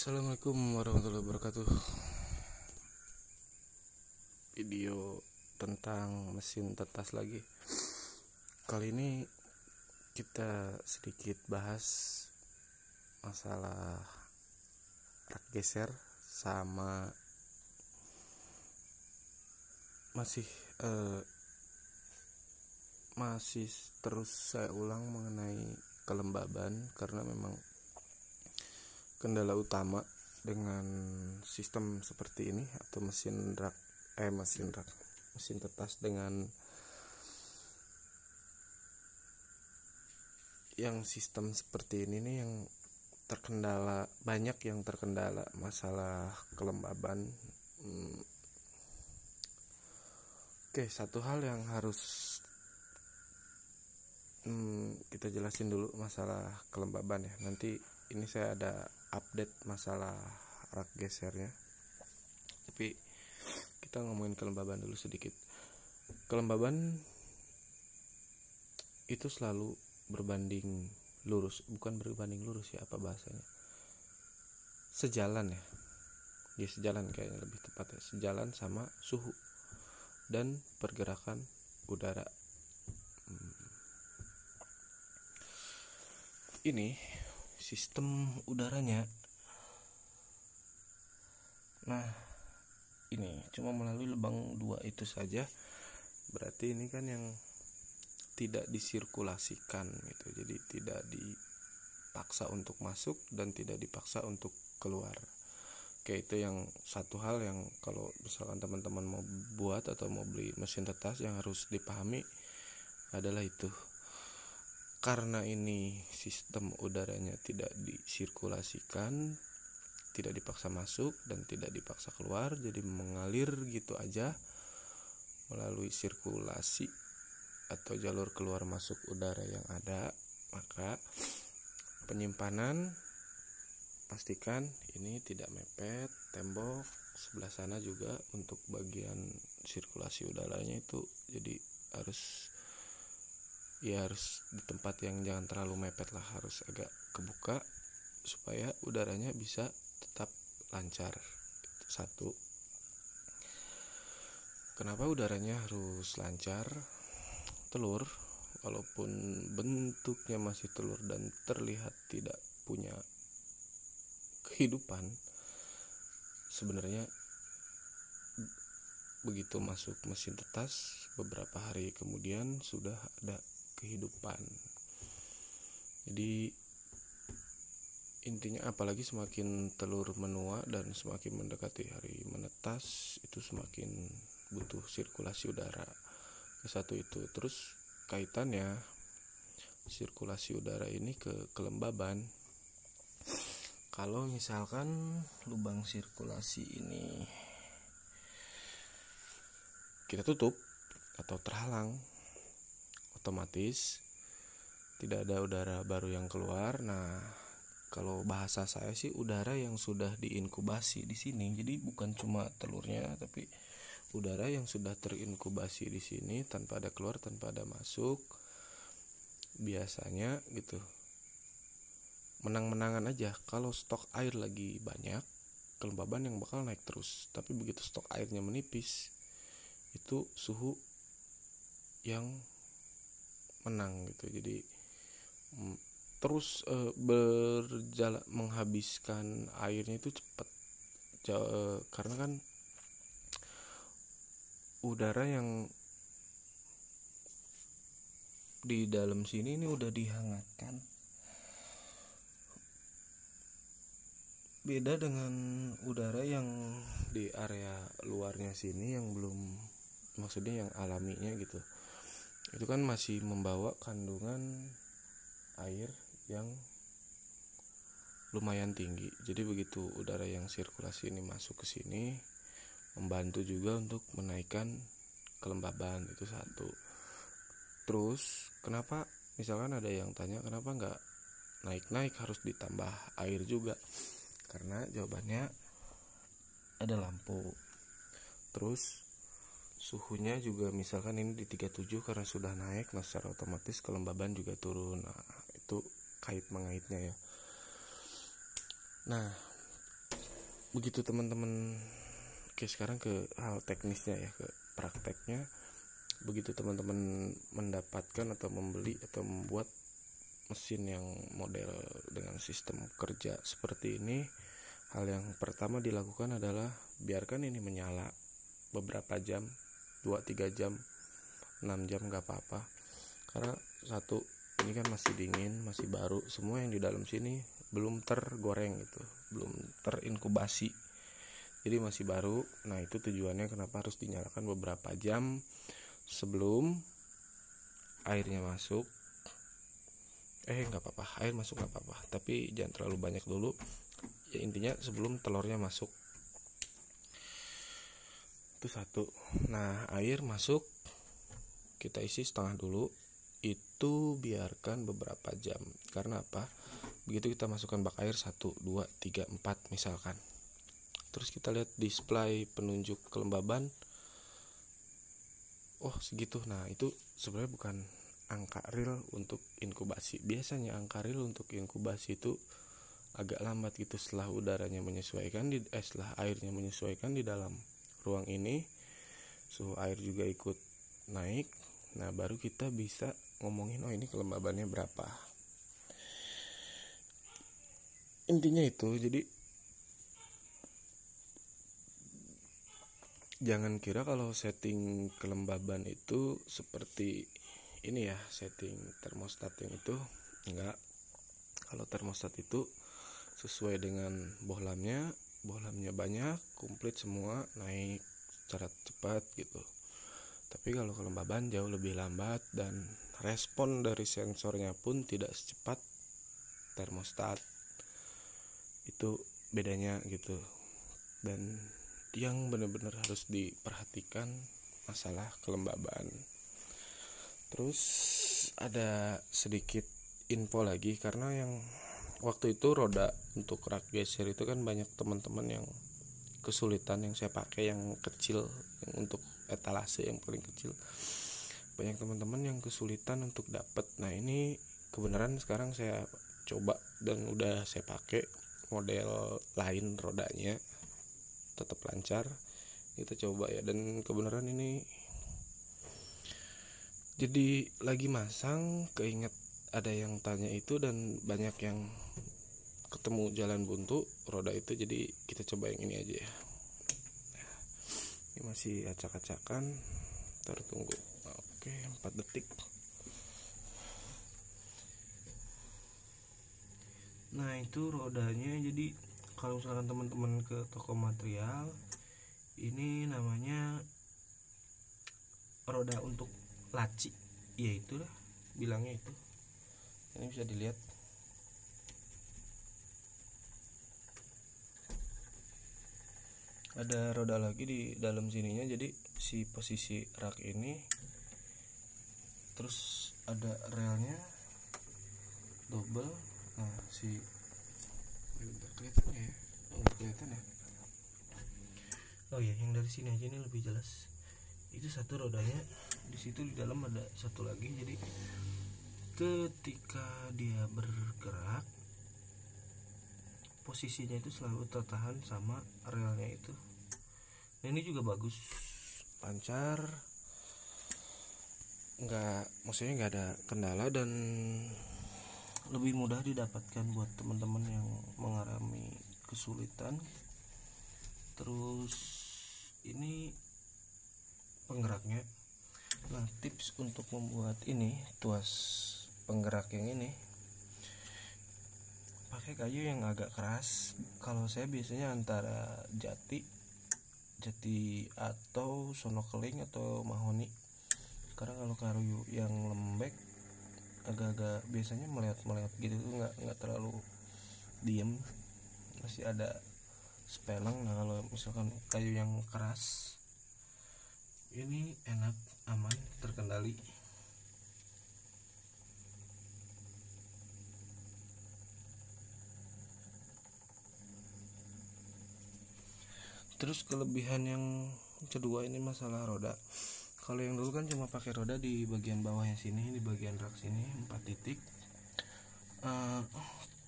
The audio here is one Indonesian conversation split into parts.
Assalamualaikum warahmatullahi wabarakatuh. Video tentang mesin tetas lagi. Kali ini kita sedikit bahas masalah rak geser sama masih terus saya ulang mengenai kelembaban, karena memang kendala utama dengan sistem seperti ini atau mesin tetas dengan yang sistem seperti ini nih yang banyak yang terkendala masalah kelembaban. Oke, satu hal yang harus kita jelasin dulu masalah kelembaban ya. Nanti ini saya ada update masalah rak gesernya, tapi kita ngomongin kelembaban dulu sedikit. Kelembaban itu selalu berbanding lurus, bukan berbanding lurus ya, apa bahasanya, sejalan ya, sejalan kayaknya lebih tepat ya, sejalan sama suhu dan pergerakan udara. Ini sistem udaranya. Nah, ini cuma melalui lubang 2 itu saja. Berarti ini kan yang tidak disirkulasikan gitu. Jadi tidak dipaksa untuk masuk dan tidak dipaksa untuk keluar. Oke, itu yang satu hal yang kalau misalkan teman-teman mau buat atau mau beli mesin tetas yang harus dipahami adalah itu. Karena ini sistem udaranya tidak disirkulasikan, tidak dipaksa masuk dan tidak dipaksa keluar, jadi mengalir gitu aja melalui sirkulasi atau jalur keluar masuk udara yang ada, maka penyimpanan pastikan ini tidak mepet tembok. Sebelah sana juga untuk bagian sirkulasi udaranya itu jadi harus di tempat yang jangan terlalu mepet lah, harus agak kebuka supaya udaranya bisa tetap lancar. Itu satu. Kenapa udaranya harus lancar? Telur walaupun bentuknya masih telur dan terlihat tidak punya kehidupan, sebenarnya begitu masuk mesin tetas beberapa hari kemudian sudah ada kehidupan. Jadi intinya, apalagi semakin telur menua dan semakin mendekati hari menetas, itu semakin butuh sirkulasi udara. Satu itu. Terus kaitannya sirkulasi udara ini ke kelembaban. Kalau misalkan lubang sirkulasi ini kita tutup atau terhalang, otomatis tidak ada udara baru yang keluar. Nah, kalau bahasa saya sih udara yang sudah diinkubasi di sini. Jadi bukan cuma telurnya, tapi udara yang sudah terinkubasi di sini tanpa ada keluar, tanpa ada masuk. Biasanya gitu, menang-menangan aja. Kalau stok air lagi banyak, kelembaban yang bakal naik terus. Tapi begitu stok airnya menipis, itu suhu yang menang gitu. Jadi terus berjalan menghabiskan airnya itu cepat, karena kan udara yang di dalam sini ini udah dihangatkan. Beda dengan udara yang di area luarnya sini yang belum, maksudnya yang alaminya gitu, itu kan masih membawa kandungan air yang lumayan tinggi. Jadi begitu udara yang sirkulasi ini masuk ke sini, membantu juga untuk menaikkan kelembaban. Itu satu. Terus kenapa, misalkan ada yang tanya kenapa nggak naik-naik harus ditambah air juga? Karena jawabannya ada lampu. Terus suhunya juga misalkan ini di 37, karena sudah naik, nah secara otomatis kelembaban juga turun. Nah, itu kait mengaitnya ya. Nah, begitu teman-teman. Oke, sekarang ke hal teknisnya ya, ke prakteknya. Begitu teman-teman mendapatkan atau membeli atau membuat mesin yang model dengan sistem kerja seperti ini, hal yang pertama dilakukan adalah biarkan ini menyala beberapa jam, 2-3 jam, 6 jam gak apa-apa. Karena satu, ini kan masih dingin, masih baru, semua yang di dalam sini belum tergoreng gitu, belum terinkubasi, jadi masih baru. Nah itu tujuannya kenapa harus dinyalakan beberapa jam sebelum airnya masuk. Nggak apa-apa, air masuk nggak apa-apa, tapi jangan terlalu banyak dulu ya, intinya sebelum telurnya masuk. Itu satu. Nah air masuk, kita isi setengah dulu, itu biarkan beberapa jam. Karena apa? Begitu kita masukkan bak air 1, 2, 3, 4 misalkan, terus kita lihat display penunjuk kelembaban, oh segitu. Nah itu sebenarnya bukan angka real untuk inkubasi. Biasanya angka real untuk inkubasi itu agak lambat gitu, setelah udaranya menyesuaikan setelah airnya menyesuaikan di dalam ruang ini, suhu air juga ikut naik. Nah baru kita bisa ngomongin oh ini kelembabannya berapa. Intinya itu. Jadi jangan kira kalau setting kelembaban itu seperti ini ya, setting termostat yang itu. Enggak. Kalau termostat itu sesuai dengan bohlamnya banyak, komplit semua, naik secara cepat gitu. Tapi kalau kelembaban jauh lebih lambat dan respon dari sensornya pun tidak secepat termostat. Itu bedanya gitu. Dan yang benar-benar harus diperhatikan masalah kelembaban. Terus ada sedikit info lagi, karena yang waktu itu roda untuk rak geser itu kan banyak teman-teman yang kesulitan, yang saya pakai yang kecil, yang untuk etalase yang paling kecil, banyak teman-teman yang kesulitan untuk dapat. Nah ini kebenaran sekarang saya coba dan udah saya pakai model lain, rodanya tetap lancar, kita coba ya, dan kebenaran ini jadi lagi masang keinget ada yang tanya itu, dan banyak yang ketemu jalan buntu roda itu, jadi kita coba yang ini aja ya. Ini masih acak-acakan, ntar tunggu. Oke, 4 detik. Nah itu rodanya. Jadi kalau misalkan teman-teman ke toko material, ini namanya roda untuk laci, ya itulah bilangnya itu. Ini bisa dilihat, ada roda lagi di dalam sininya. Jadi si posisi rak ini, terus ada relnya double. Nah si kelihatan ya, kelihatan ya. Oh ya, yang dari sini aja ini lebih jelas. Itu satu rodanya, di situ di dalam ada satu lagi. Jadi ketika dia bergerak, posisinya itu selalu tertahan sama relnya itu. Nah ini juga bagus, lancar, maksudnya nggak ada kendala, dan lebih mudah didapatkan buat teman-teman yang mengalami kesulitan. Terus ini penggeraknya. Nah tips untuk membuat ini tuas penggerak yang ini, pakai kayu yang agak keras. Kalau saya biasanya antara jati atau sono keling atau mahoni. Karena kalau kayu yang lembek agak-agak biasanya meleot gitu tuh, nggak terlalu diem, masih ada speleng. Nah kalau misalkan kayu yang keras ini enak, aman, terkendali. Terus kelebihan yang kedua ini masalah roda. Kalau yang dulu kan cuma pakai roda di bagian bawahnya sini, di bagian rak sini 4 titik,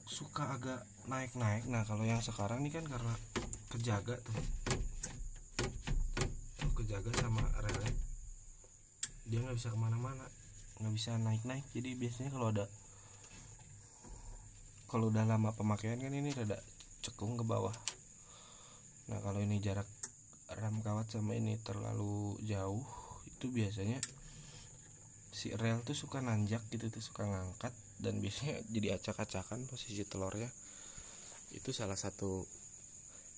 suka agak naik-naik. Nah kalau yang sekarang ini kan karena kejaga tuh kejaga sama relnya, dia nggak bisa kemana-mana, nggak bisa naik-naik. Jadi biasanya kalau udah lama pemakaian kan ini rada cekung ke bawah. Nah kalau ini jarak rem kawat sama ini terlalu jauh, itu biasanya si rel tuh suka nanjak gitu tuh, suka ngangkat, dan biasanya jadi acak-acakan posisi telurnya. Itu salah satu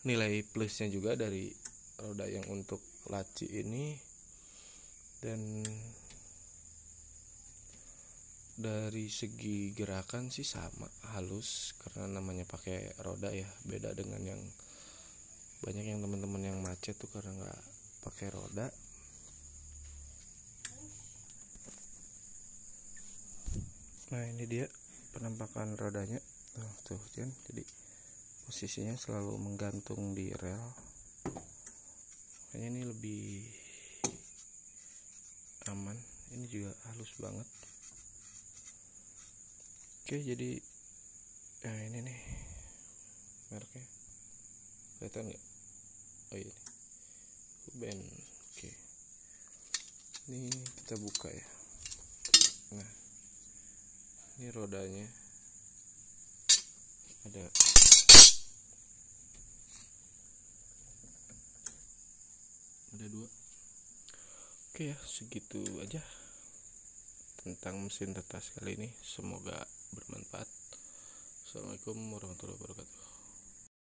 nilai plusnya juga dari roda yang untuk laci ini. Dan dari segi gerakan sih sama, halus, karena namanya pakai roda ya, beda dengan yang banyak yang teman-teman yang macet tuh karena nggak pakai roda. Nah ini dia penampakan rodanya tuh kan, jadi posisinya selalu menggantung di rel. Kayaknya ini lebih aman, ini juga halus banget. Oke, jadi nah ini nih mereknya, kelihatan nggak? Oh ini Huben. Oke, ini kita buka ya. Nah ini rodanya ada dua. Oke ya, segitu aja tentang mesin tetas kali ini, semoga bermanfaat. Assalamualaikum warahmatullahi wabarakatuh.